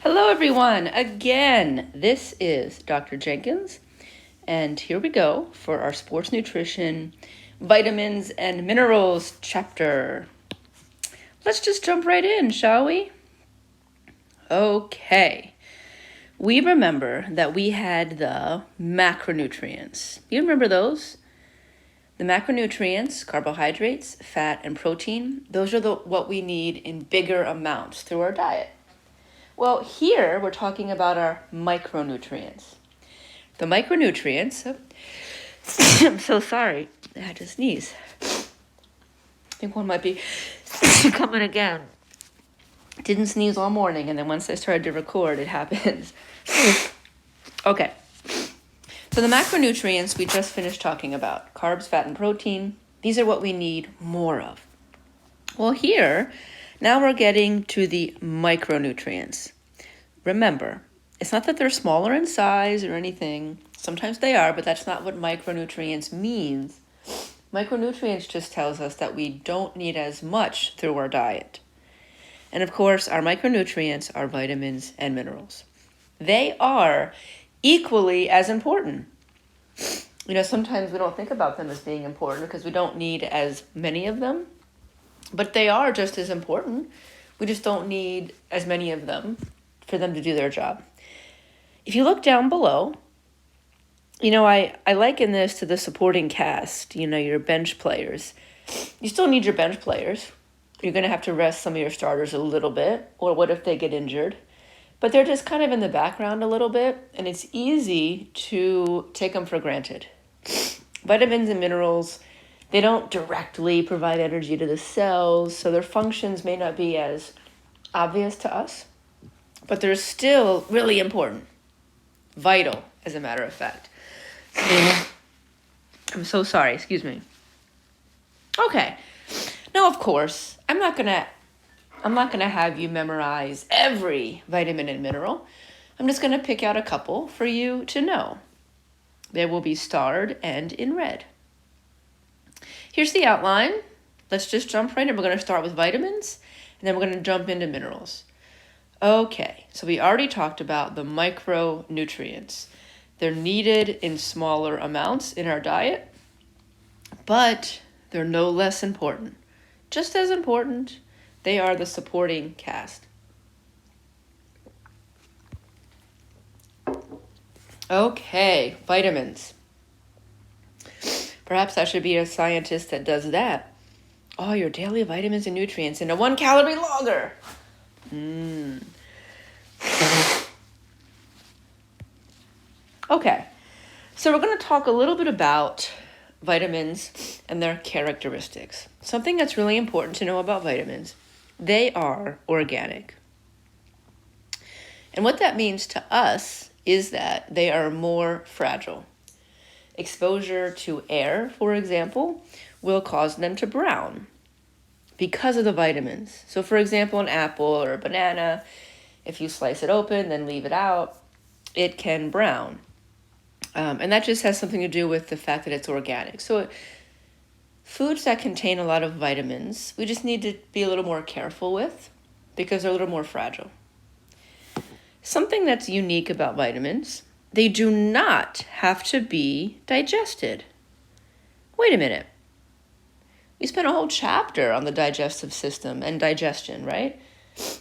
Hello everyone, again, this is Dr. Jenkins, and here we go for our sports nutrition, vitamins and minerals chapter. Let's just jump right in, shall we? Okay, we remember that we had the macronutrients. You remember those? The macronutrients, carbohydrates, fat, and protein, those are what we need in bigger amounts through our diet. Well, here we're talking about our micronutrients. The micronutrients, I'm so sorry, I had to sneeze. I think one might be coming again. Didn't sneeze all morning, and then once I started to record, it happens. Okay, so the macronutrients we just finished talking about, carbs, fat, and protein, these are what we need more of. Well, here, now we're getting to the micronutrients. Remember, it's not that they're smaller in size or anything. Sometimes they are, but that's not what micronutrients means. Micronutrients just tells us that we don't need as much through our diet. And of course, our micronutrients are vitamins and minerals. They are equally as important. Sometimes we don't think about them as being important because we don't need as many of them. But they are just as important. We just don't need as many of them for them to do their job. If you look down below, I liken this to the supporting cast, your bench players. You still need your bench players. You're going to have to rest some of your starters a little bit, or what if they get injured? But they're just kind of in the background a little bit, and it's easy to take them for granted. Vitamins and minerals, they don't directly provide energy to the cells, so their functions may not be as obvious to us, but they're still really important. Vital, as a matter of fact. I'm so sorry, excuse me. Okay. Now, of course, I'm not gonna have you memorize every vitamin and mineral. I'm just gonna pick out a couple for you to know. They will be starred and in red. Here's the outline. Let's just jump right in. We're going to start with vitamins, and then we're going to jump into minerals. Okay, so we already talked about the micronutrients. They're needed in smaller amounts in our diet, but they're no less important. Just as important, they are the supporting cast. Okay, vitamins. Perhaps I should be a scientist that does that. Oh, your daily vitamins and nutrients in a 1 calorie logger. Okay, so we're going to talk a little bit about vitamins and their characteristics. Something that's really important to know about vitamins, they are organic. And what that means to us is that they are more fragile. Exposure to air, for example, will cause them to brown because of the vitamins. So for example, an apple or a banana, if you slice it open, then leave it out, it can brown. And that just has something to do with the fact that it's organic. So foods that contain a lot of vitamins, we just need to be a little more careful with because they're a little more fragile. Something that's unique about vitamins, they do not have to be digested. Wait a minute. We spent a whole chapter on the digestive system and digestion, right?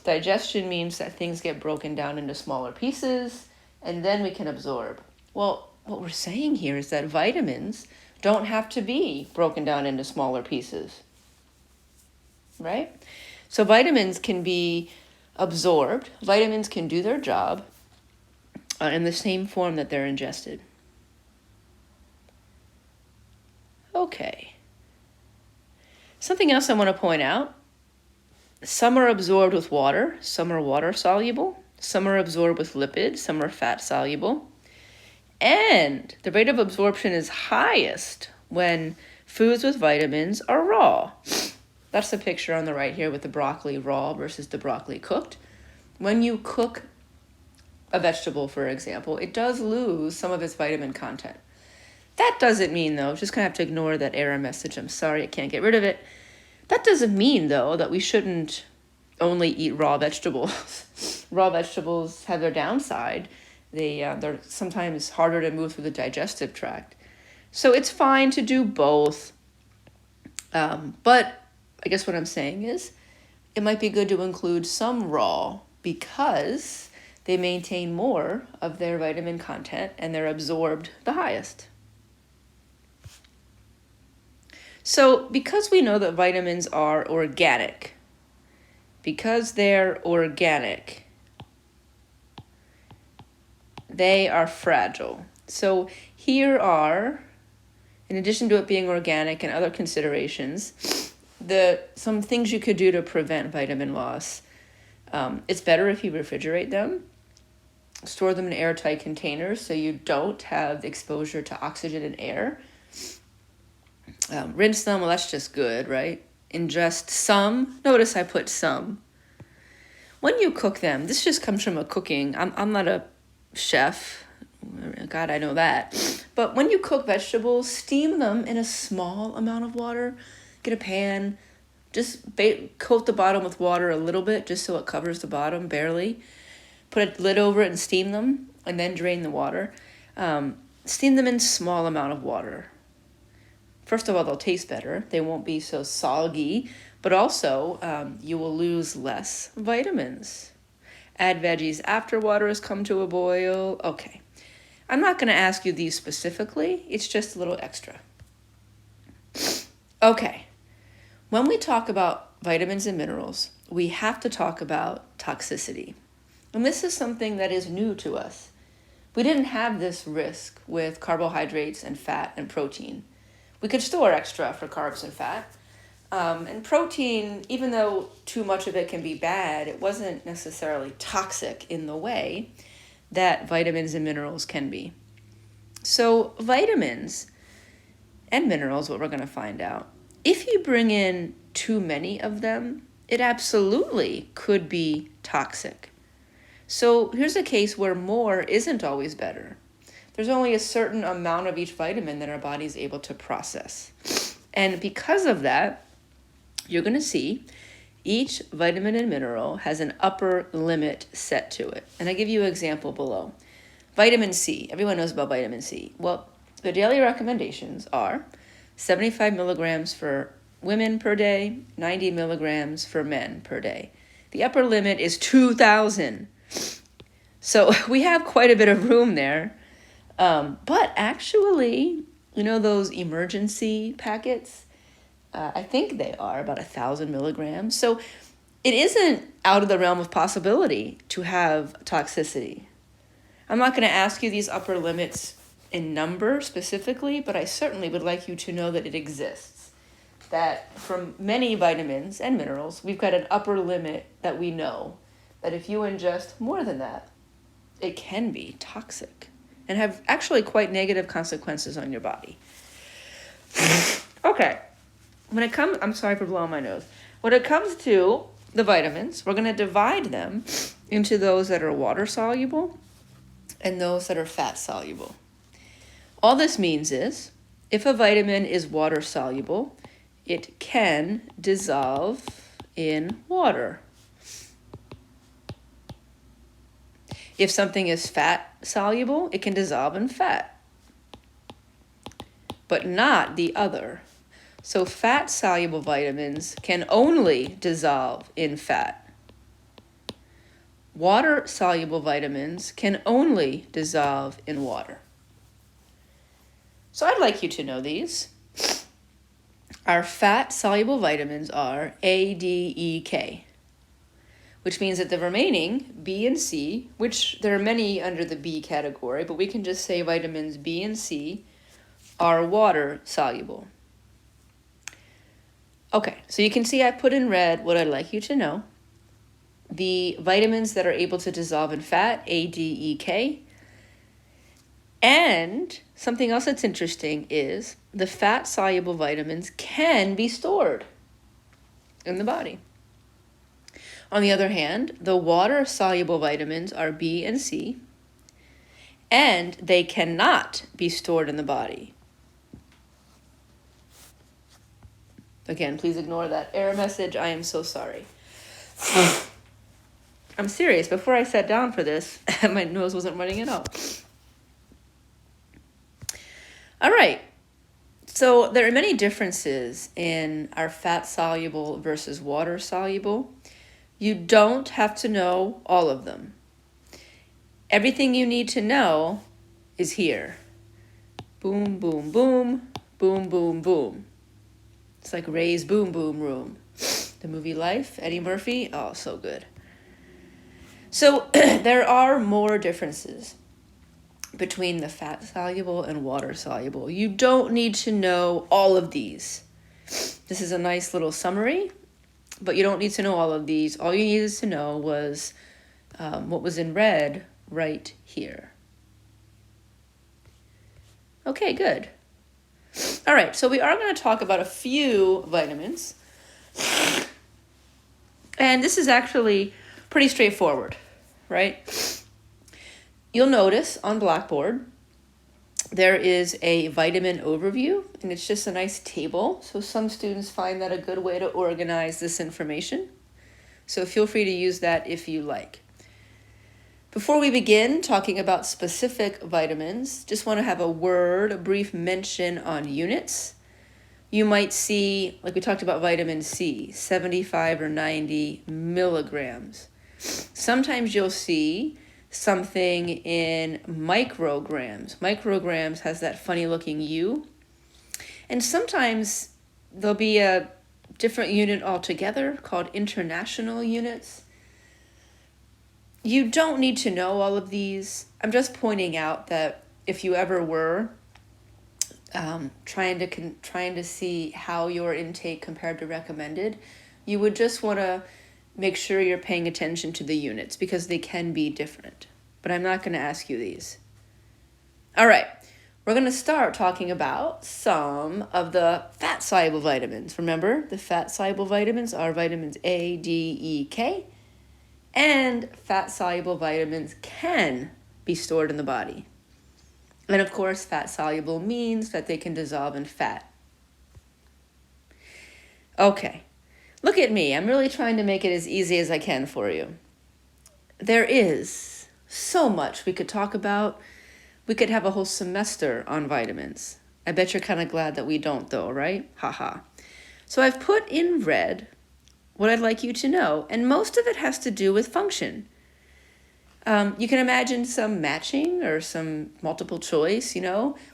Digestion means that things get broken down into smaller pieces and then we can absorb. Well, what we're saying here is that vitamins don't have to be broken down into smaller pieces, right? So vitamins can be absorbed. Vitamins can do their job in the same form that they're ingested. Okay. Something else I want to point out. Some are absorbed with water. Some are water soluble. Some are absorbed with lipids. Some are fat soluble. And the rate of absorption is highest when foods with vitamins are raw. That's the picture on the right here with the broccoli raw versus the broccoli cooked. When you cook a vegetable, for example, it does lose some of its vitamin content. That doesn't mean, though, just going to have to ignore that error message. I'm sorry, I can't get rid of it. That doesn't mean, though, that we shouldn't only eat raw vegetables. Raw vegetables have their downside. They're sometimes harder to move through the digestive tract. So it's fine to do both. But I guess what I'm saying is it might be good to include some raw because they maintain more of their vitamin content and they're absorbed the highest. So because we know that vitamins are organic, because they're organic, they are fragile. So here are, in addition to it being organic and other considerations, some things you could do to prevent vitamin loss. It's better if you refrigerate them. Store them in airtight containers so you don't have exposure to oxygen and air. Rinse them, well, that's just good, right? Ingest some. Notice I put some. When you cook them, this just comes from a cooking. I'm not a chef. God, I know that. But when you cook vegetables, steam them in a small amount of water. Get a pan. Just coat the bottom with water a little bit, just so it covers the bottom, barely. Put a lid over it and steam them, and then drain the water. Steam them in small amount of water. First of all, they'll taste better. They won't be so soggy, but also you will lose less vitamins. Add veggies after water has come to a boil. Okay. I'm not going to ask you these specifically. It's just a little extra. Okay. When we talk about vitamins and minerals, we have to talk about toxicity. And this is something that is new to us. We didn't have this risk with carbohydrates and fat and protein. We could store extra for carbs and fat. And protein, even though too much of it can be bad, it wasn't necessarily toxic in the way that vitamins and minerals can be. So vitamins and minerals, what we're going to find out, if you bring in too many of them, it absolutely could be toxic. So here's a case where more isn't always better. There's only a certain amount of each vitamin that our body is able to process. And because of that, you're going to see each vitamin and mineral has an upper limit set to it. And I give you an example below. Vitamin C. Everyone knows about vitamin C. Well, the daily recommendations are 75 milligrams for women per day, 90 milligrams for men per day. The upper limit is 2,000. So we have quite a bit of room there. But actually, you know those emergency packets? I think they are about 1,000 milligrams. So it isn't out of the realm of possibility to have toxicity. I'm not going to ask you these upper limits in number specifically, but I certainly would like you to know that it exists. That for many vitamins and minerals, we've got an upper limit that we know that if you ingest more than that, it can be toxic and have actually quite negative consequences on your body. Okay. I'm sorry for blowing my nose. When it comes to the vitamins, we're going to divide them into those that are water soluble and those that are fat soluble. All this means is, if a vitamin is water soluble, it can dissolve in water. If something is fat soluble, it can dissolve in fat, but not the other. So fat soluble vitamins can only dissolve in fat. Water soluble vitamins can only dissolve in water. So I'd like you to know these. Our fat soluble vitamins are A, D, E, K, which means that the remaining B and C, which there are many under the B category, but we can just say vitamins B and C are water soluble. Okay, so you can see I put in red what I'd like you to know. The vitamins that are able to dissolve in fat, A, D, E, K. And something else that's interesting is the fat-soluble vitamins can be stored in the body. On the other hand, the water-soluble vitamins are B and C, and they cannot be stored in the body. Again, please ignore that error message. I am so sorry. I'm serious. Before I sat down for this, my nose wasn't running at all. All right. So there are many differences in our fat-soluble versus water-soluble. You don't have to know all of them. Everything you need to know is here. Boom, boom, boom, boom, boom, boom. It's like Ray's Boom Boom Room. The movie Life, Eddie Murphy, oh, so good. So there are more differences between the fat-soluble and water-soluble. You don't need to know all of these. This is a nice little summary, but you don't need to know all of these. All you needed to know was what was in red right here. Okay, good. All right, so we are going to talk about a few vitamins. And this is actually pretty straightforward, right? You'll notice on Blackboard, there is a vitamin overview, and it's just a nice table. So some students find that a good way to organize this information. So feel free to use that if you like. Before we begin talking about specific vitamins, just want to have a brief mention on units. You might see, like we talked about vitamin C, 75 or 90 milligrams. Sometimes you'll see something in micrograms. Micrograms has that funny looking U. And sometimes there'll be a different unit altogether called international units. You don't need to know all of these. I'm just pointing out that if you ever were trying to see how your intake compared to recommended, you would just want to make sure you're paying attention to the units because they can be different. But I'm not going to ask you these. All right, we're going to start talking about some of the fat-soluble vitamins. Remember, the fat-soluble vitamins are vitamins A, D, E, K, and fat-soluble vitamins can be stored in the body. And of course, fat-soluble means that they can dissolve in fat. Okay, look at me. I'm really trying to make it as easy as I can for you. There is so much we could talk about. We could have a whole semester on vitamins. I bet you're kind of glad that we don't though, right? Haha. So I've put in red what I'd like you to know, and most of it has to do with function. You can imagine some matching or some multiple choice,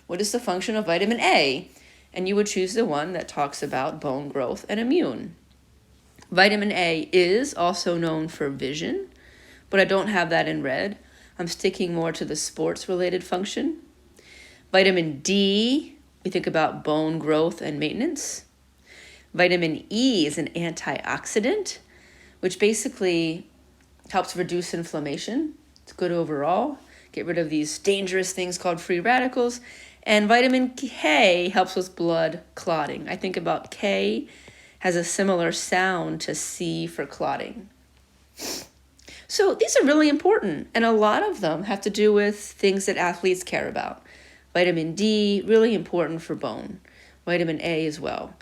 what is the function of vitamin A? And you would choose the one that talks about bone growth and immune. Vitamin A is also known for vision, but I don't have that in red. I'm sticking more to the sports-related function. Vitamin D, we think about bone growth and maintenance. Vitamin E is an antioxidant, which basically helps reduce inflammation. It's good overall. Get rid of these dangerous things called free radicals. And vitamin K helps with blood clotting. I think about K has a similar sound to C for clotting. So these are really important, and a lot of them have to do with things that athletes care about. Vitamin D, really important for bone. Vitamin A as well.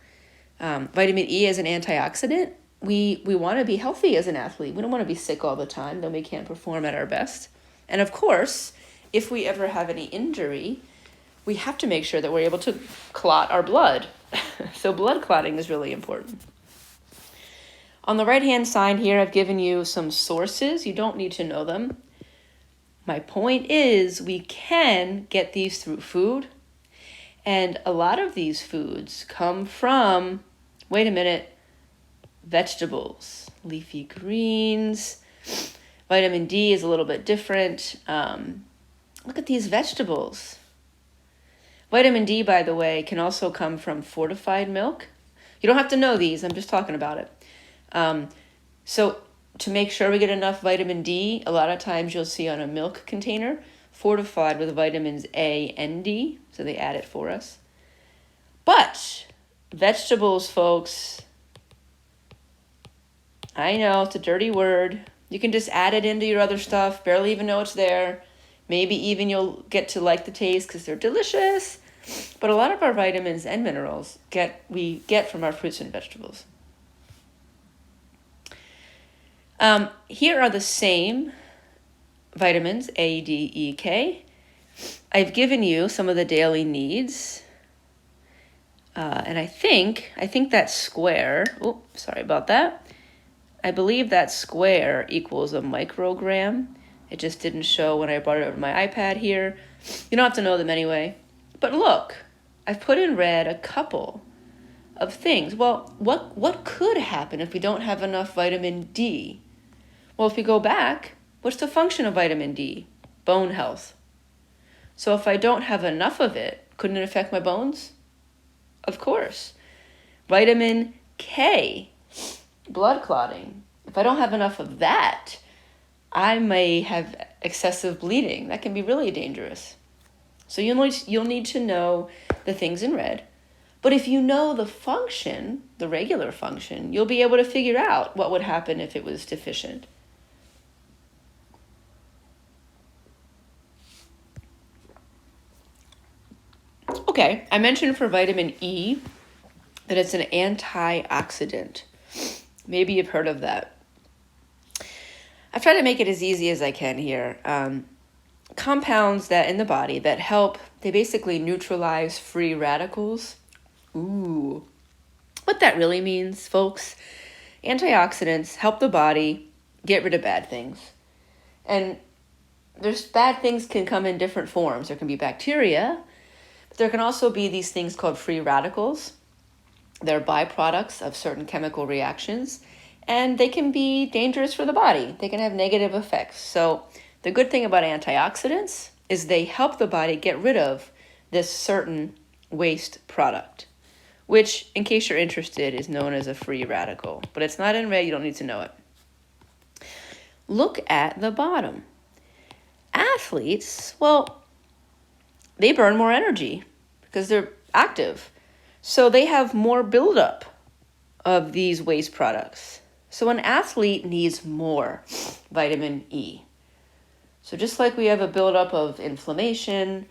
Vitamin E as an antioxidant. We want to be healthy as an athlete. We don't want to be sick all the time, then we can't perform at our best. And of course, if we ever have any injury, we have to make sure that we're able to clot our blood. So blood clotting is really important. On the right-hand side here, I've given you some sources. You don't need to know them. My point is we can get these through food. And a lot of these foods come from, vegetables, leafy greens. Vitamin D is a little bit different. Look at these vegetables. Vitamin D, by the way, can also come from fortified milk. You don't have to know these. I'm just talking about it. So to make sure we get enough vitamin D, a lot of times you'll see on a milk container fortified with vitamins A and D. So they add it for us. But vegetables, folks, I know it's a dirty word. You can just add it into your other stuff, barely even know it's there. Maybe even you'll get to like the taste because they're delicious. But a lot of our vitamins and minerals we get from our fruits and vegetables. Here are the same vitamins, A, D, E, K. I've given you some of the daily needs. And I think that square, oh, sorry about that. I believe that square equals a microgram. It just didn't show when I brought it over to my iPad here. You don't have to know them anyway. But look, I've put in red a couple of things. Well, what could happen if we don't have enough vitamin D? Well, if we go back, what's the function of vitamin D? Bone health. So if I don't have enough of it, couldn't it affect my bones? Of course. Vitamin K, blood clotting. If I don't have enough of that, I may have excessive bleeding. That can be really dangerous. So you'll need to know the things in red. But if you know the function, the regular function, you'll be able to figure out what would happen if it was deficient. Okay, I mentioned for vitamin E that it's an antioxidant. Maybe you've heard of that. I've tried to make it as easy as I can here. Compounds that in the body that help, they basically neutralize free radicals. Ooh. What that really means, folks, antioxidants help the body get rid of bad things. And there's bad things can come in different forms. There can be bacteria, but there can also be these things called free radicals. They're byproducts of certain chemical reactions, and they can be dangerous for the body. They can have negative effects. So the good thing about antioxidants is they help the body get rid of this certain waste product, which, in case you're interested, is known as a free radical. But it's not in red, you don't need to know it. Look at the bottom. Athletes, well, they burn more energy because they're active. So they have more buildup of these waste products. So an athlete needs more vitamin E. So just like we have a buildup of inflammation,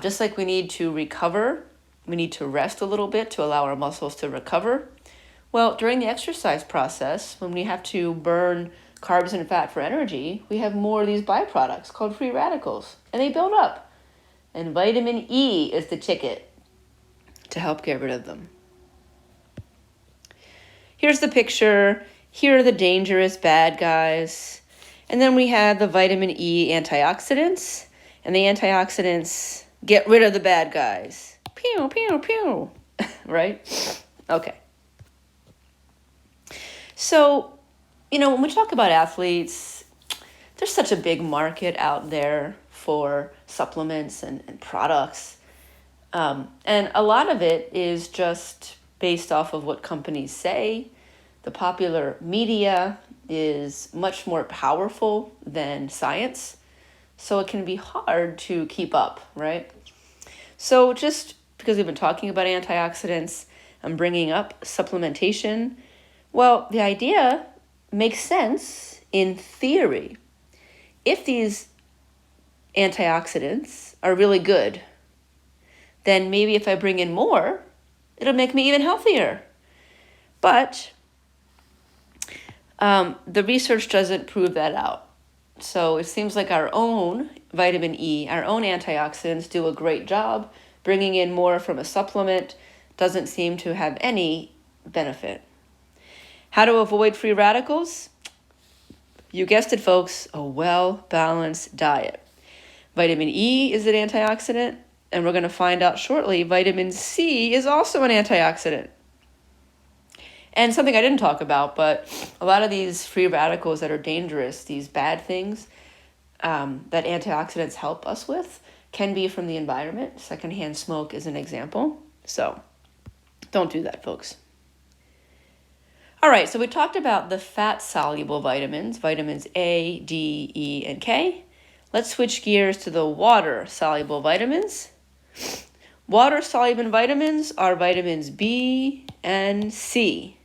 just like we need to recover, we need to rest a little bit to allow our muscles to recover. Well, during the exercise process, when we have to burn carbs and fat for energy, we have more of these byproducts called free radicals, and they build up. And vitamin E is the ticket to help get rid of them. Here's the picture. Here are the dangerous bad guys. And then we have the vitamin E antioxidants, and the antioxidants get rid of the bad guys. Pew, pew, pew. Right? Okay. So, when we talk about athletes, there's such a big market out there for supplements and products. And a lot of it is just based off of what companies say. The popular media is much more powerful than science, so it can be hard to keep up, right? So just because we've been talking about antioxidants, I'm bringing up supplementation. Well, the idea makes sense in theory. If these antioxidants are really good, then maybe if I bring in more, it'll make me even healthier. But the research doesn't prove that out. So it seems like our own vitamin E, our own antioxidants do a great job. Bringing in more from a supplement doesn't seem to have any benefit. How to avoid free radicals? You guessed it, folks, a well-balanced diet. Vitamin E is an antioxidant, and we're going to find out shortly, vitamin C is also an antioxidant. And something I didn't talk about, but a lot of these free radicals that are dangerous, these bad things that antioxidants help us with, can be from the environment. Secondhand smoke is an example. So don't do that, folks. All right, so we talked about the fat-soluble vitamins, vitamins A, D, E, and K. Let's switch gears to the water-soluble vitamins. Water-soluble vitamins are vitamins B and C.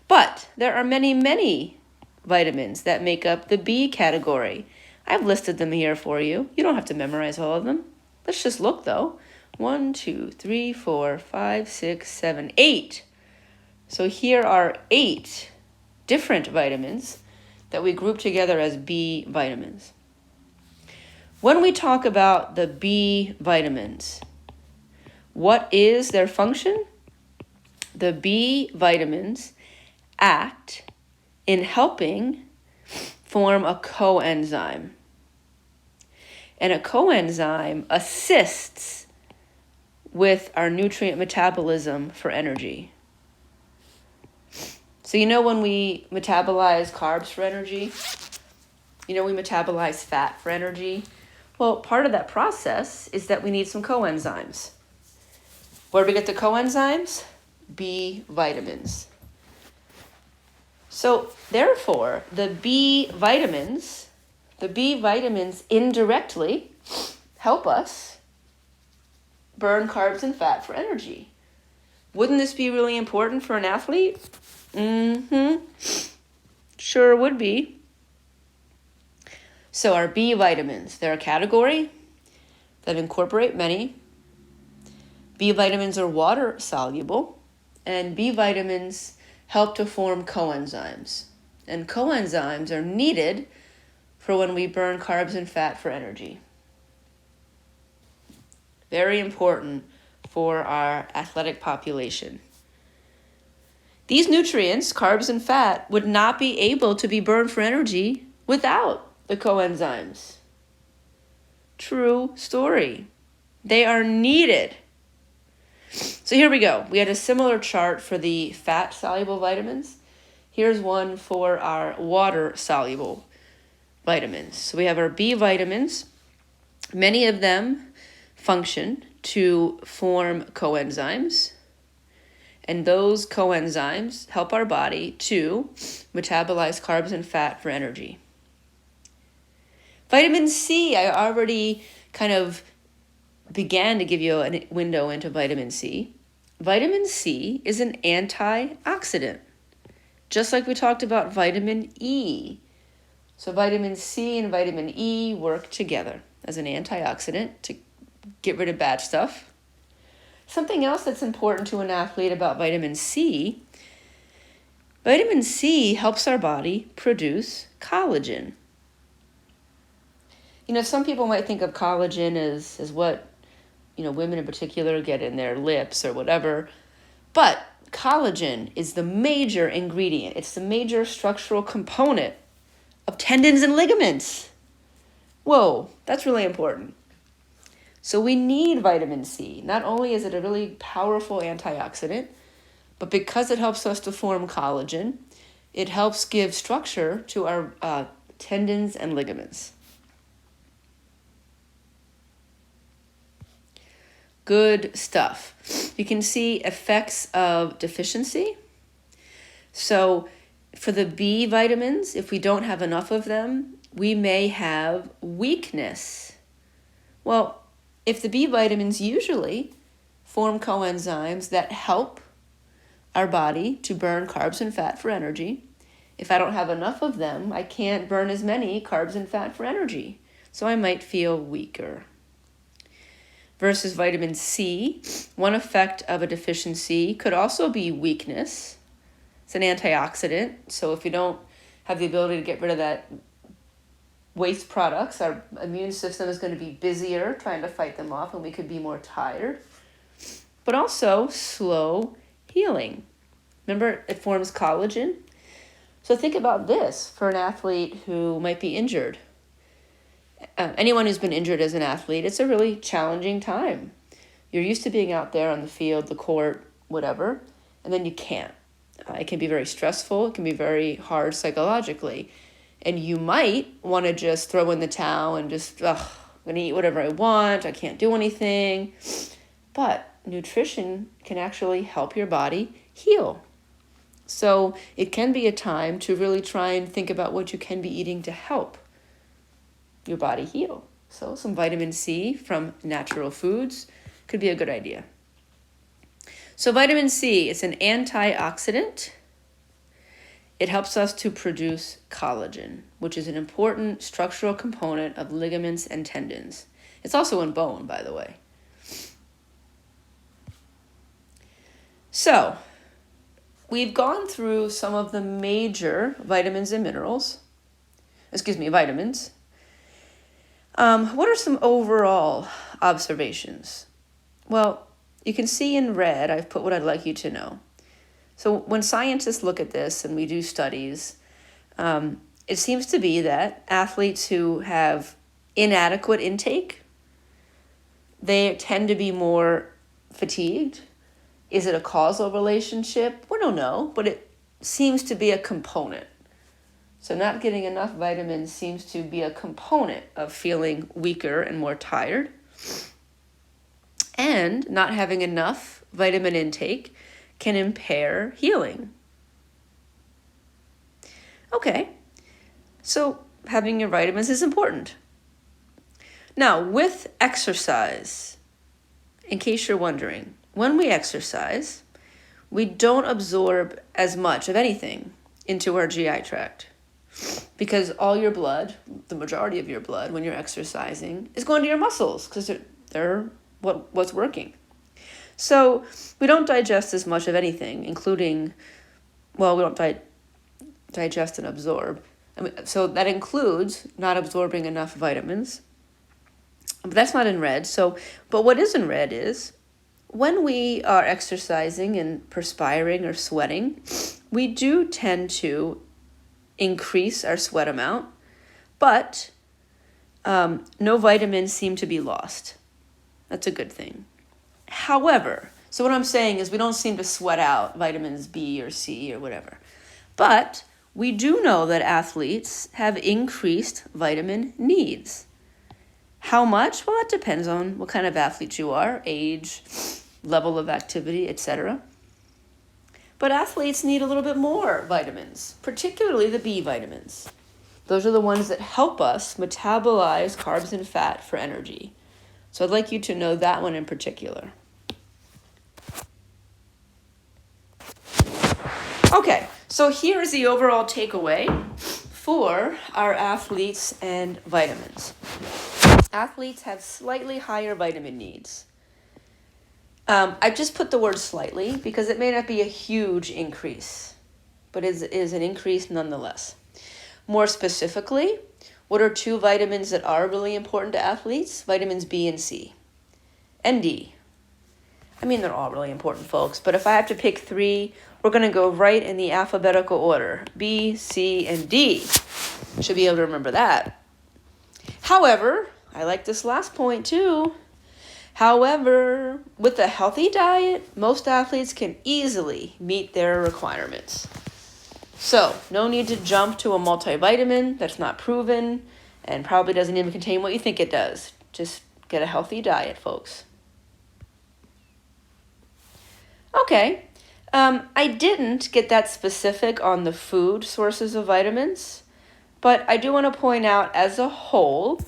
But there are many, many vitamins that make up the B category. I've listed them here for you. You don't have to memorize all of them. Let's just look, though. 1, 2, 3, 4, 5, 6, 7, 8. So here are 8 different vitamins that we group together as B vitamins. When we talk about the B vitamins, what is their function? The B vitamins act in helping form a coenzyme. And a coenzyme assists with our nutrient metabolism for energy. So when we metabolize carbs for energy, we metabolize fat for energy. Well, part of that process is that we need some coenzymes. Where do we get the coenzymes? B vitamins. So therefore, the B vitamins indirectly help us burn carbs and fat for energy. Wouldn't this be really important for an athlete? Sure would be. So our B vitamins, they're a category that incorporate many. B vitamins are water soluble, and B vitamins help to form coenzymes. And coenzymes are needed for when we burn carbs and fat for energy. Very important for our athletic population. These nutrients, carbs and fat, would not be able to be burned for energy without the coenzymes. True story. They are needed. So here we go. We had a similar chart for the fat-soluble vitamins. Here's one for our water-soluble vitamins. So we have our B vitamins. Many of them function to form coenzymes. And those coenzymes help our body to metabolize carbs and fat for energy. Vitamin C, I already kind of began to give you a window into vitamin C. Vitamin C is an antioxidant, just like we talked about vitamin E. So vitamin C and vitamin E work together as an antioxidant to get rid of bad stuff. Something else that's important to an athlete about vitamin C helps our body produce collagen. Some people might think of collagen as what, women in particular get in their lips or whatever. But collagen is the major ingredient. It's the major structural component of tendons and ligaments. Whoa, that's really important. So we need vitamin C. Not only is it a really powerful antioxidant, but because it helps us to form collagen, it helps give structure to our tendons and ligaments. Good stuff. You can see effects of deficiency. So for the B vitamins, if we don't have enough of them, we may have weakness. Well, if the B vitamins usually form coenzymes that help our body to burn carbs and fat for energy, if I don't have enough of them, I can't burn as many carbs and fat for energy. So I might feel weaker. Versus vitamin C, one effect of a deficiency could also be weakness. It's an antioxidant, so if you don't have the ability to get rid of that waste products, our immune system is going to be busier trying to fight them off, and we could be more tired. But also slow healing. Remember, it forms collagen. So think about this for an athlete who might be injured. Anyone who's been injured as an athlete, it's a really challenging time. You're used to being out there on the field, the court, whatever, and then you can't. It can be very stressful. It can be very hard psychologically. And you might want to just throw in the towel and just, I'm going to eat whatever I want. I can't do anything. But nutrition can actually help your body heal. So it can be a time to really try and think about what you can be eating to help your body heal. So some vitamin C from natural foods could be a good idea. So vitamin C is an antioxidant. It helps us to produce collagen, which is an important structural component of ligaments and tendons. It's also in bone, by the way. So we've gone through some of the major vitamins and minerals. Vitamins. What are some overall observations? Well, you can see in red, I've put what I'd like you to know. So when scientists look at this and we do studies, it seems to be that athletes who have inadequate intake, they tend to be more fatigued. Is it a causal relationship? We don't know, but it seems to be a component. So not getting enough vitamins seems to be a component of feeling weaker and more tired. And not having enough vitamin intake can impair healing. Okay, so having your vitamins is important. Now, with exercise, in case you're wondering, when we exercise, we don't absorb as much of anything into our GI tract because all your blood, the majority of your blood when you're exercising, is going to your muscles because they're what's working. So we don't digest as much of anything, including, we don't digest and absorb. So that includes not absorbing enough vitamins. But that's not in red. But what is in red is when we are exercising and perspiring or sweating, we do tend to increase our sweat amount, but no vitamins seem to be lost. That's a good thing. However, so what I'm saying is we don't seem to sweat out vitamins B or C or whatever. But we do know that athletes have increased vitamin needs. How much? Well, that depends on what kind of athlete you are, age, level of activity, etc. But athletes need a little bit more vitamins, particularly the B vitamins. Those are the ones that help us metabolize carbs and fat for energy. So I'd like you to know that one in particular. Okay, so here is the overall takeaway for our athletes and vitamins. Athletes have slightly higher vitamin needs. I just put the word slightly because it may not be a huge increase, but it is an increase nonetheless. More specifically, what are two vitamins that are really important to athletes? Vitamins B and C. And D. I mean, they're all really important, folks, but if I have to pick three, we're going to go right in the alphabetical order. B, C, and D. Should be able to remember that. However, I like this last point too. However, with a healthy diet, most athletes can easily meet their requirements. So, no need to jump to a multivitamin that's not proven and probably doesn't even contain what you think it does. Just get a healthy diet, folks. Okay, I didn't get that specific on the food sources of vitamins, but I do want to point out as a whole,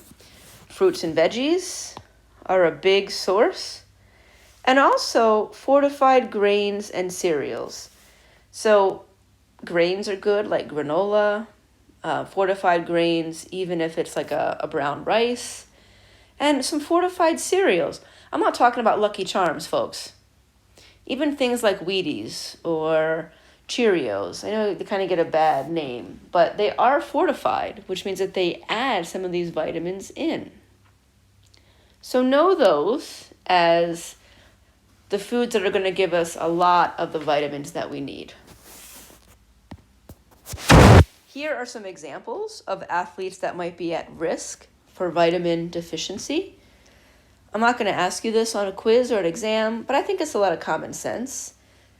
fruits and veggies are a big source, and also fortified grains and cereals. So grains are good, like granola, fortified grains, even if it's like a brown rice, and some fortified cereals. I'm not talking about Lucky Charms, folks. Even things like Wheaties or Cheerios. I know they kind of get a bad name, but they are fortified, which means that they add some of these vitamins in. So know those as the foods that are going to give us a lot of the vitamins that we need. Here are some examples of athletes that might be at risk for vitamin deficiency. I'm not going to ask you this on a quiz or an exam, but I think it's a lot of common sense,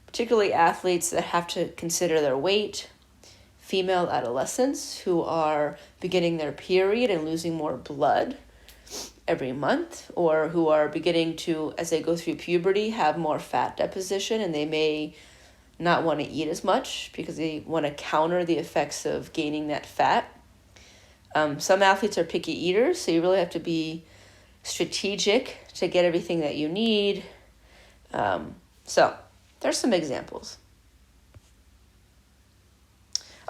particularly athletes that have to consider their weight, female adolescents who are beginning their period and losing more blood every month, or who are beginning to, as they go through puberty, have more fat deposition, and they may not want to eat as much because they want to counter the effects of gaining that fat. Some athletes are picky eaters, so you really have to be strategic to get everything that you need. So there's some examples.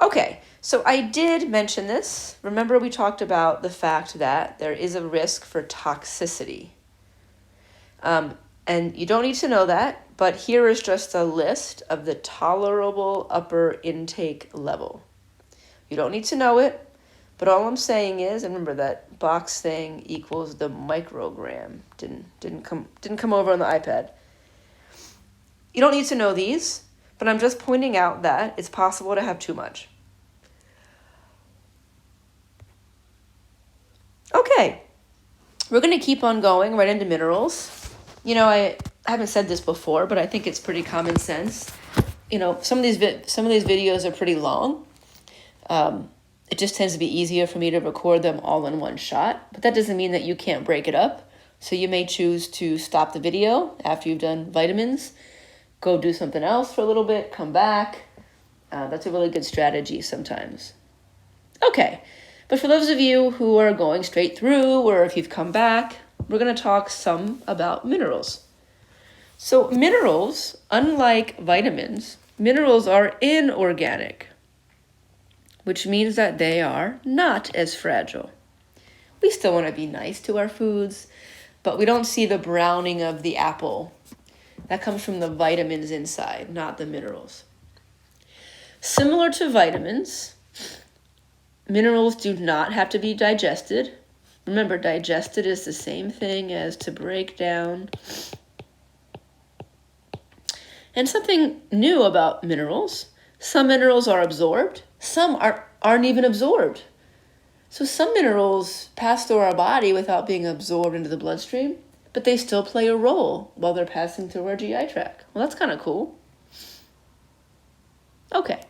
Okay, so I did mention this. Remember we talked about the fact that there is a risk for toxicity. And you don't need to know that, but here is just a list of the tolerable upper intake level. You don't need to know it, but all I'm saying is, and remember that box thing equals the microgram. Didn't come over on the iPad. You don't need to know these, but I'm just pointing out that it's possible to have too much. Okay, we're going to keep on going right into minerals. You know, I haven't said this before, but I think it's pretty common sense. You know, some of these videos are pretty long. It just tends to be easier for me to record them all in one shot, but that doesn't mean that you can't break it up. So you may choose to stop the video after you've done vitamins, go do something else for a little bit, come back. That's a really good strategy sometimes. Okay, but for those of you who are going straight through, or if you've come back, we're going to talk some about minerals. So minerals, unlike vitamins, minerals are inorganic, which means that they are not as fragile. We still want to be nice to our foods, but we don't see the browning of the apple. That comes from the vitamins inside, not the minerals. Similar to vitamins, minerals do not have to be digested. Remember, digested is the same thing as to break down. And something new about minerals, some minerals are absorbed, some aren't even absorbed. So some minerals pass through our body without being absorbed into the bloodstream, but they still play a role while they're passing through our GI tract. Well, that's kind of cool. Okay.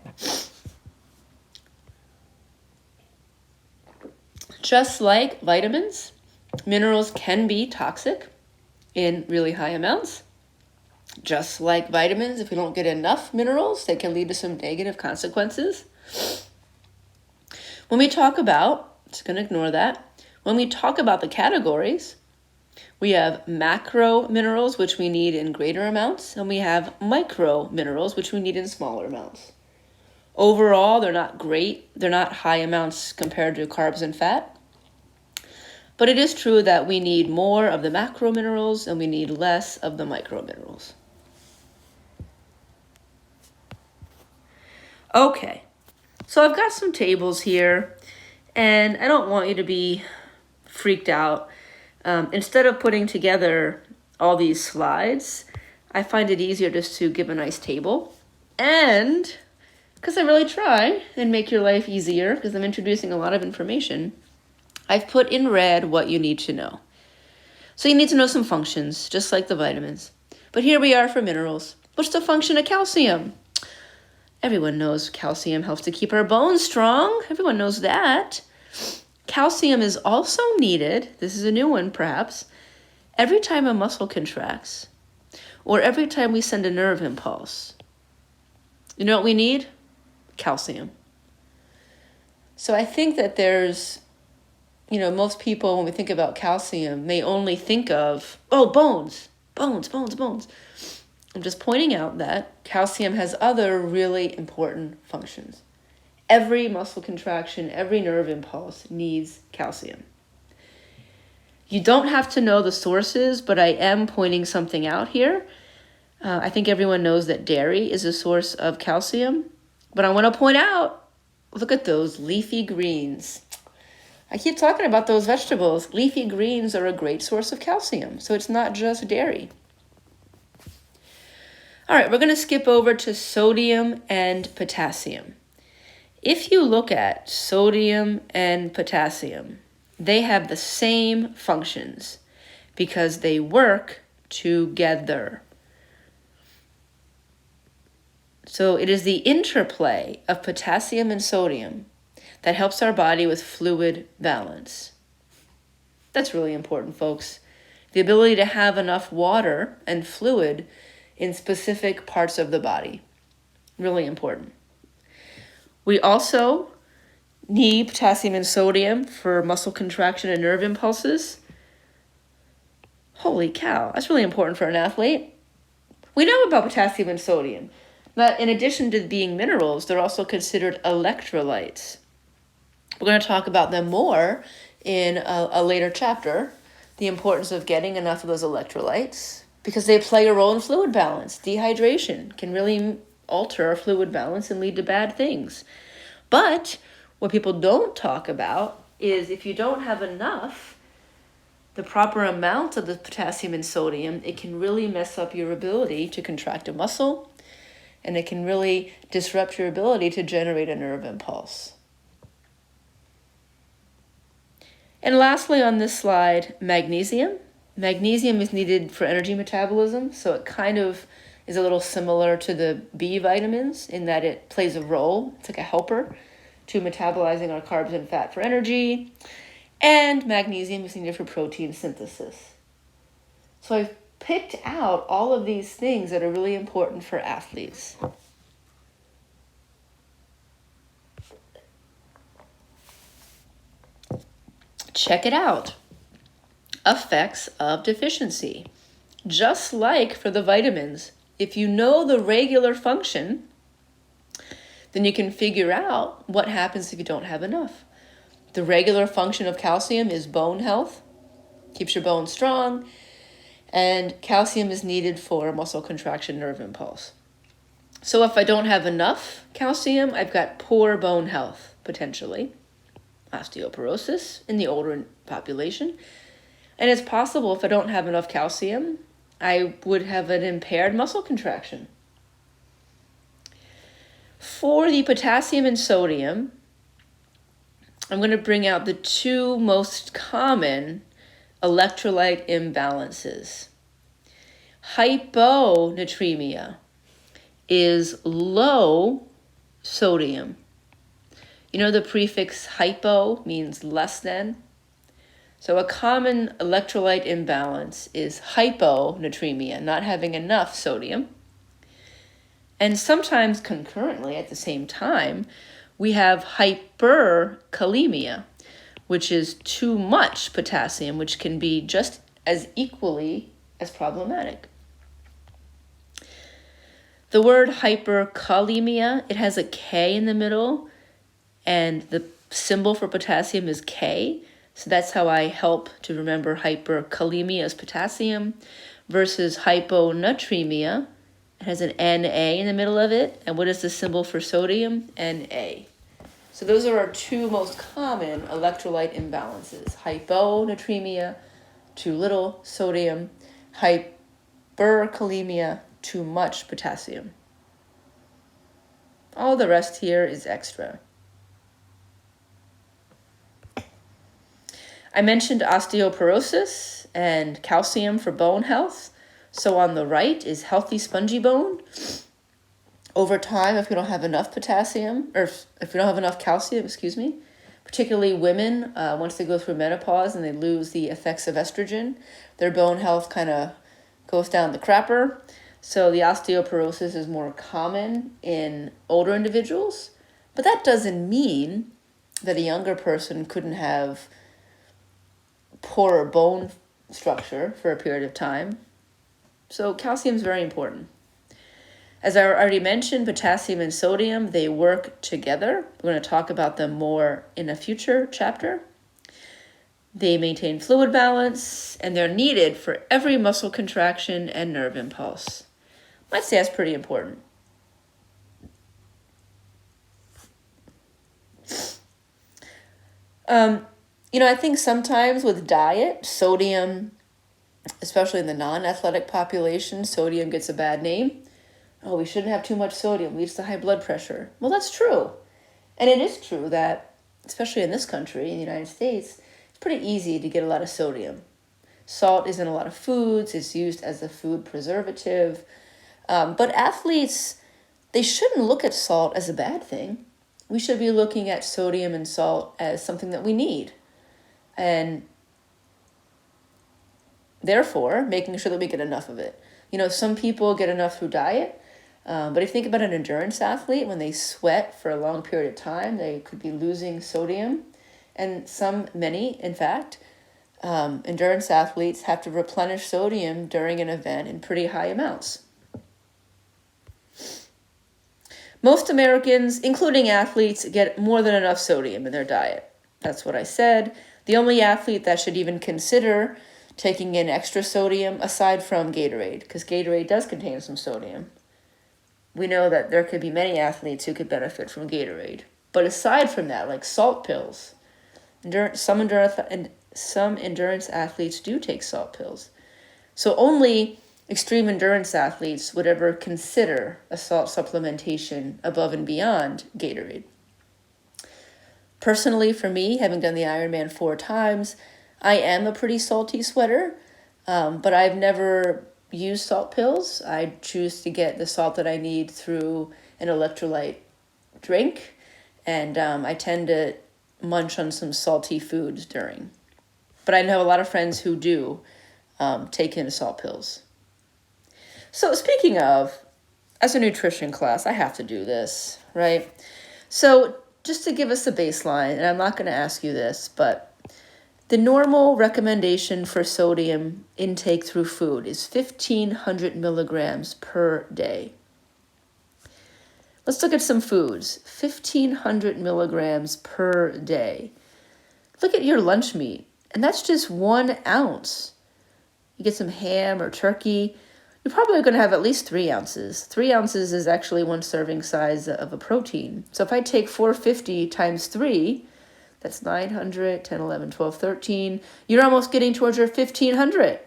Just like vitamins, minerals can be toxic in really high amounts. Just like vitamins, if we don't get enough minerals, they can lead to some negative consequences. When we talk about, just going to ignore that, when we talk about the categories, we have macro minerals, which we need in greater amounts, and we have micro minerals, which we need in smaller amounts. Overall, they're not great. They're not high amounts compared to carbs and fat. But it is true that we need more of the macro minerals and we need less of the micro minerals. Okay, so I've got some tables here, and I don't want you to be freaked out. Instead of putting together all these slides, I find it easier just to give a nice table. And because I really try and make your life easier, because I'm introducing a lot of information, I've put in red what you need to know. So you need to know some functions, just like the vitamins. But here we are for minerals. What's the function of calcium? Everyone knows calcium helps to keep our bones strong. Everyone knows that. Calcium is also needed, this is a new one perhaps, every time a muscle contracts or every time we send a nerve impulse. You know what we need? Calcium. So I think that there's, most people, when we think about calcium, they only think of, bones. I'm just pointing out that calcium has other really important functions. Every muscle contraction, every nerve impulse needs calcium. You don't have to know the sources, but I am pointing something out here. I think everyone knows that dairy is a source of calcium, but I want to point out, look at those leafy greens. I keep talking about those vegetables. Leafy greens are a great source of calcium, so it's not just dairy. All right, we're going to skip over to sodium and potassium. If you look at sodium and potassium, they have the same functions because they work together. So it is the interplay of potassium and sodium that helps our body with fluid balance. That's really important, folks. The ability to have enough water and fluid in specific parts of the body. Really important. We also need potassium and sodium for muscle contraction and nerve impulses. Holy cow, that's really important for an athlete. We know about potassium and sodium, but in addition to being minerals, they're also considered electrolytes. We're going to talk about them more in a later chapter, the importance of getting enough of those electrolytes. because they play a role in fluid balance. Dehydration can really alter our fluid balance and lead to bad things. But what people don't talk about is if you don't have enough, the proper amount of the potassium and sodium, it can really mess up your ability to contract a muscle, and it can really disrupt your ability to generate a nerve impulse. And lastly on this slide, magnesium. Magnesium is needed for energy metabolism, so it kind of is a little similar to the B vitamins in that it plays a role. It's like a helper to metabolizing our carbs and fat for energy. And magnesium is needed for protein synthesis. So I've picked out all of these things that are really important for athletes. Check it out. Effects of deficiency. Just like for the vitamins, if you know the regular function, then you can figure out what happens if you don't have enough. The regular function of calcium is bone health, keeps your bones strong, and calcium is needed for muscle contraction nerve impulse. So if I don't have enough calcium, I've got poor bone health, potentially. Osteoporosis in the older population. And it's possible if I don't have enough calcium, I would have an impaired muscle contraction. For the potassium and sodium, I'm going to bring out the two most common electrolyte imbalances. Hyponatremia is low sodium. You know the prefix hypo means less than? So a common electrolyte imbalance is hyponatremia, not having enough sodium. And sometimes concurrently at the same time, we have hyperkalemia, which is too much potassium, which can be just as equally as problematic. The word hyperkalemia, it has a K in the middle, and the symbol for potassium is K. So that's how I help to remember hyperkalemia as potassium versus hyponatremia. It has an Na in the middle of it. And what is the symbol for sodium? Na. So those are our two most common electrolyte imbalances. Hyponatremia, too little sodium. Hyperkalemia, too much potassium. All the rest here is extra. I mentioned osteoporosis and calcium for bone health. So on the right is healthy spongy bone. Over time, if we don't have enough potassium, or if we don't have enough calcium, particularly women, once they go through menopause and they lose the effects of estrogen, their bone health kind of goes down the crapper. So the osteoporosis is more common in older individuals, but that doesn't mean that a younger person couldn't have poorer bone structure for a period of time. So calcium is very important. As I already mentioned, potassium and sodium, they work together. We're going to talk about them more in a future chapter. They maintain fluid balance, and they're needed for every muscle contraction and nerve impulse. I'd say that's pretty important. I think sometimes with diet, sodium, especially in the non-athletic population, sodium gets a bad name. Oh, we shouldn't have too much sodium, leads to high blood pressure. Well, that's true. And it is true that, especially in this country, in the United States, it's pretty easy to get a lot of sodium. Salt is in a lot of foods. It's used as a food preservative. But athletes, they shouldn't look at salt as a bad thing. We should be looking at sodium and salt as something that we need. And therefore, making sure that we get enough of it. Some people get enough through diet. But if you think about an endurance athlete, when they sweat for a long period of time, they could be losing sodium. And many, in fact, endurance athletes have to replenish sodium during an event in pretty high amounts. Most Americans, including athletes, get more than enough sodium in their diet. That's what I said. The only athlete that should even consider taking in extra sodium aside from Gatorade, because Gatorade does contain some sodium. We know that there could be many athletes who could benefit from Gatorade. But aside from that, like salt pills, some endurance athletes do take salt pills. So only extreme endurance athletes would ever consider a salt supplementation above and beyond Gatorade. Personally, for me, having done the Ironman 4 times, I am a pretty salty sweater, but I've never used salt pills. I choose to get the salt that I need through an electrolyte drink, and I tend to munch on some salty foods during. But I know a lot of friends who do take in salt pills. So speaking of, as a nutrition class, I have to do this, right? So just to give us a baseline, and I'm not going to ask you this, but the normal recommendation for sodium intake through food is 1,500 milligrams per day. Let's look at some foods. 1,500 milligrams per day. Look at your lunch meat, and that's just 1 ounce. You get some ham or turkey, you're probably going to have at least 3 ounces. 3 ounces is actually 1 serving size of a protein. So if I take 450 times 3, that's 900, 10, 11, 12, 13. You're almost getting towards your 1,500.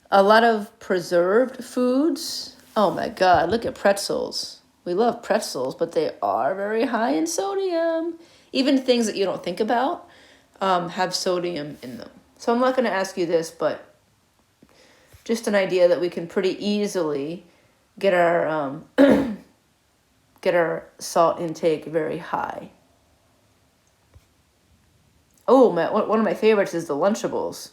A lot of preserved foods. Oh my God, look at pretzels. We love pretzels, but they are very high in sodium. Even things that you don't think about have sodium in them. So I'm not going to ask you this, but just an idea that we can pretty easily get our get our salt intake very high. Oh, one of my favorites is the Lunchables.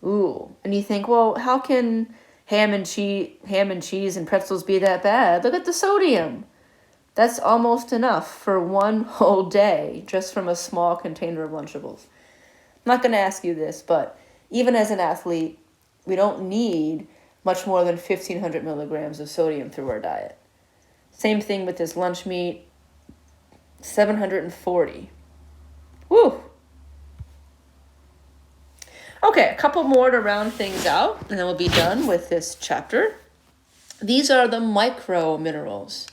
Ooh, and you think, well, how can ham and cheese and pretzels be that bad? Look at the sodium. That's almost enough for 1 whole day just from a small container of Lunchables. I'm not going to ask you this, but even as an athlete, we don't need much more than 1,500 milligrams of sodium through our diet. Same thing with this lunch meat, 740. Woo! Okay, a couple more to round things out, and then we'll be done with this chapter. These are the micro minerals.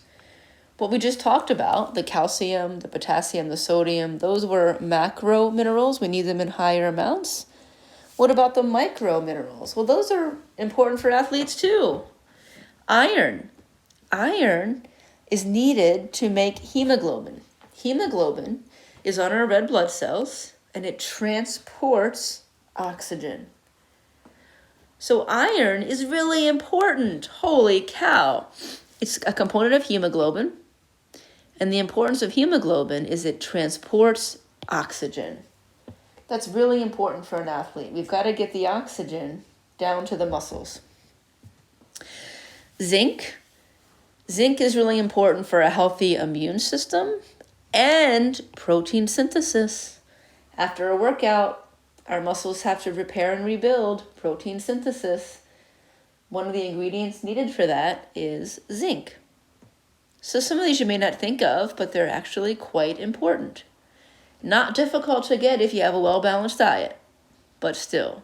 What we just talked about, the calcium, the potassium, the sodium, those were macro minerals. We need them in higher amounts. What about the micro minerals? Well, those are important for athletes too. Iron. Iron is needed to make hemoglobin. Hemoglobin is on our red blood cells, and it transports oxygen. So iron is really important. Holy cow. It's a component of hemoglobin, and the importance of hemoglobin is it transports oxygen. That's really important for an athlete. We've got to get the oxygen down to the muscles. Zinc. Zinc is really important for a healthy immune system and protein synthesis. After a workout, our muscles have to repair and rebuild. Protein synthesis. One of the ingredients needed for that is zinc. So some of these you may not think of, but they're actually quite important. Not difficult to get if you have a well-balanced diet, but still.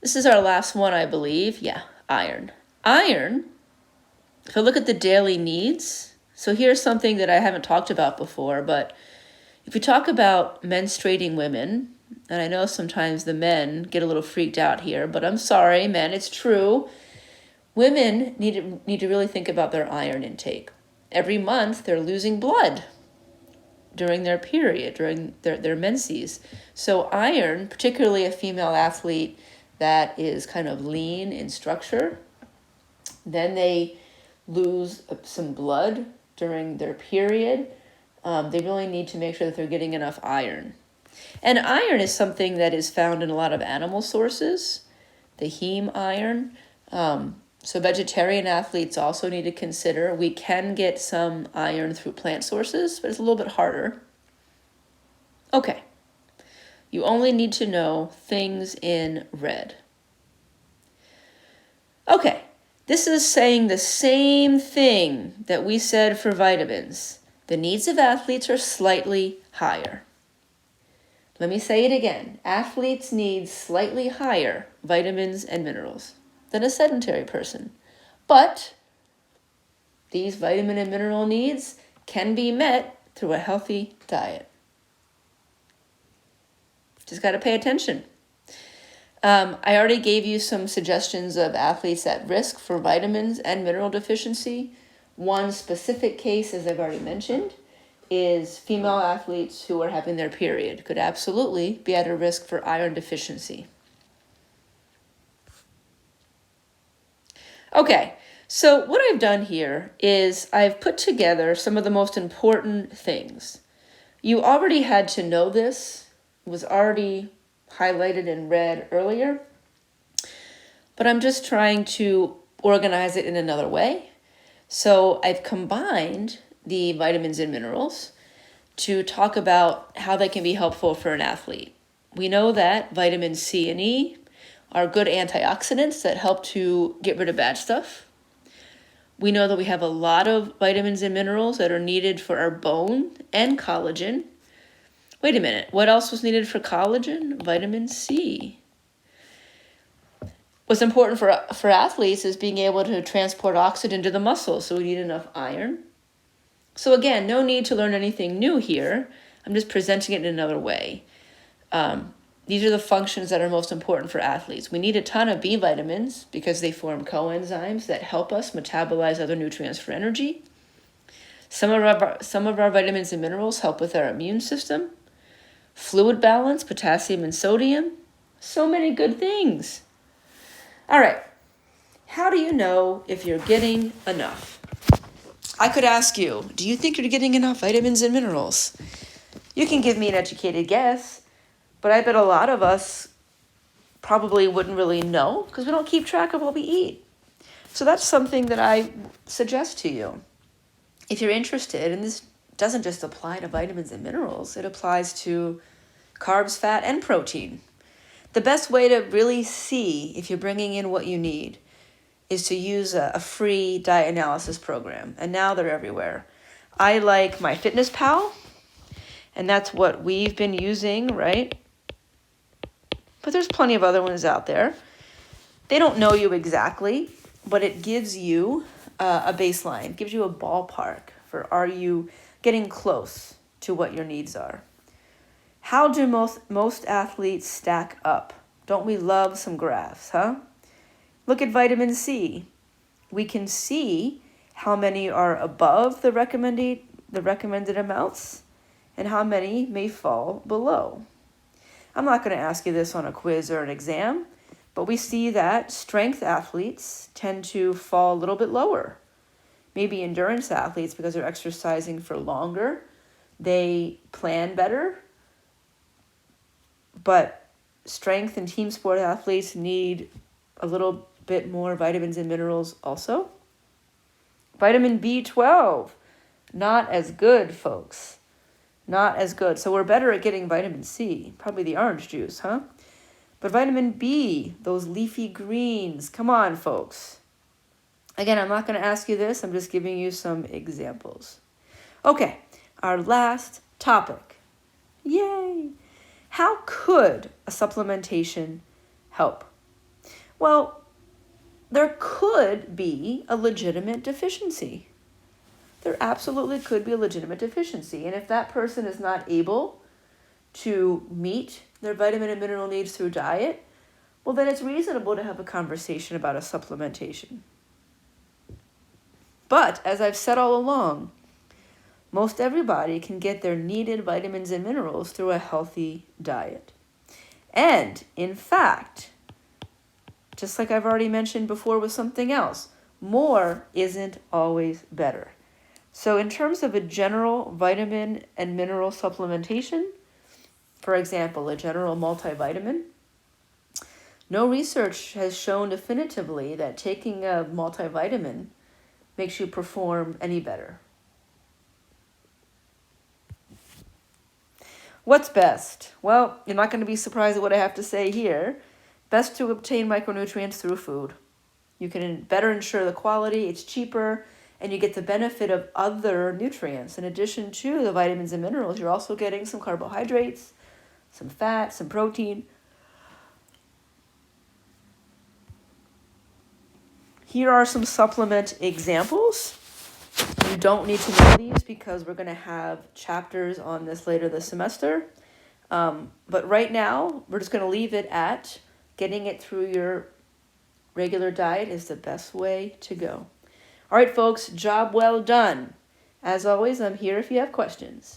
This is our last one, I believe. Yeah, iron. Iron, if I look at the daily needs, so here's something that I haven't talked about before, but if we talk about menstruating women, and I know sometimes the men get a little freaked out here, but I'm sorry, men, it's true. Women need to really think about their iron intake. Every month, they're losing blood during their period, during their menses. So iron, particularly a female athlete that is kind of lean in structure, then they lose some blood during their period. They really need to make sure that they're getting enough iron. And iron is something that is found in a lot of animal sources, the heme iron. So vegetarian athletes also need to consider. We can get some iron through plant sources, but it's a little bit harder. Okay. You only need to know things in red. Okay. This is saying the same thing that we said for vitamins. The needs of athletes are slightly higher. Let me say it again. Athletes need slightly higher vitamins and minerals than a sedentary person. But these vitamin and mineral needs can be met through a healthy diet. Just got to pay attention. I already gave you some suggestions of athletes at risk for vitamins and mineral deficiency. One specific case, as I've already mentioned, is female athletes who are having their period could absolutely be at a risk for iron deficiency. Okay, so what I've done here is I've put together some of the most important things. You already had to know this. It was already highlighted and read earlier, but I'm just trying to organize it in another way. So I've combined the vitamins and minerals to talk about how they can be helpful for an athlete. We know that vitamins C and E are good antioxidants that help to get rid of bad stuff. We know that we have a lot of vitamins and minerals that are needed for our bone and collagen. Wait a minute, what else was needed for collagen? Vitamin C. What's important for athletes is being able to transport oxygen to the muscles, so we need enough iron. So again, no need to learn anything new here. I'm just presenting it in another way. These are the functions that are most important for athletes. We need a ton of B vitamins because they form coenzymes that help us metabolize other nutrients for energy. Some of our vitamins and minerals help with our immune system. Fluid balance, potassium and sodium. So many good things. All right. How do you know if you're getting enough? I could ask you, do you think you're getting enough vitamins and minerals? You can give me an educated guess, but I bet a lot of us probably wouldn't really know because we don't keep track of what we eat. So that's something that I suggest to you. If you're interested, and this doesn't just apply to vitamins and minerals, it applies to carbs, fat, and protein. The best way to really see if you're bringing in what you need is to use a free diet analysis program. And now they're everywhere. I like MyFitnessPal, and that's what we've been using, right? But there's plenty of other ones out there. They don't know you exactly, but it gives you a baseline, gives you a ballpark for are you getting close to what your needs are. How do most athletes stack up? Don't we love some graphs, huh? Look at vitamin C. We can see how many are above the recommended amounts and how many may fall below. I'm not going to ask you this on a quiz or an exam, but we see that strength athletes tend to fall a little bit lower. Maybe endurance athletes, because they're exercising for longer, they plan better. But strength and team sport athletes need a little bit more vitamins and minerals also. Vitamin B12, not as good, folks. Not as good. So we're better at getting vitamin C, probably the orange juice, huh? But vitamin B, those leafy greens, come on, folks. Again, I'm not going to ask you this. I'm just giving you some examples. Okay, our last topic. Yay! How could a supplementation help? Well, there could be a legitimate deficiency. There absolutely could be a legitimate deficiency. And if that person is not able to meet their vitamin and mineral needs through diet, well, then it's reasonable to have a conversation about a supplementation. But as I've said all along, most everybody can get their needed vitamins and minerals through a healthy diet. And in fact, just like I've already mentioned before with something else, more isn't always better. So in terms of a general vitamin and mineral supplementation, for example, a general multivitamin, no research has shown definitively that taking a multivitamin makes you perform any better. What's best? Well, you're not going to be surprised at what I have to say here. Best to obtain micronutrients through food. You can better ensure the quality, it's cheaper, and you get the benefit of other nutrients. In addition to the vitamins and minerals, you're also getting some carbohydrates, some fat, some protein. Here are some supplement examples. You don't need to know these because we're going to have chapters on this later this semester. But right now, we're just going to leave it at getting it through your regular diet is the best way to go. All right, folks, job well done. As always, I'm here if you have questions.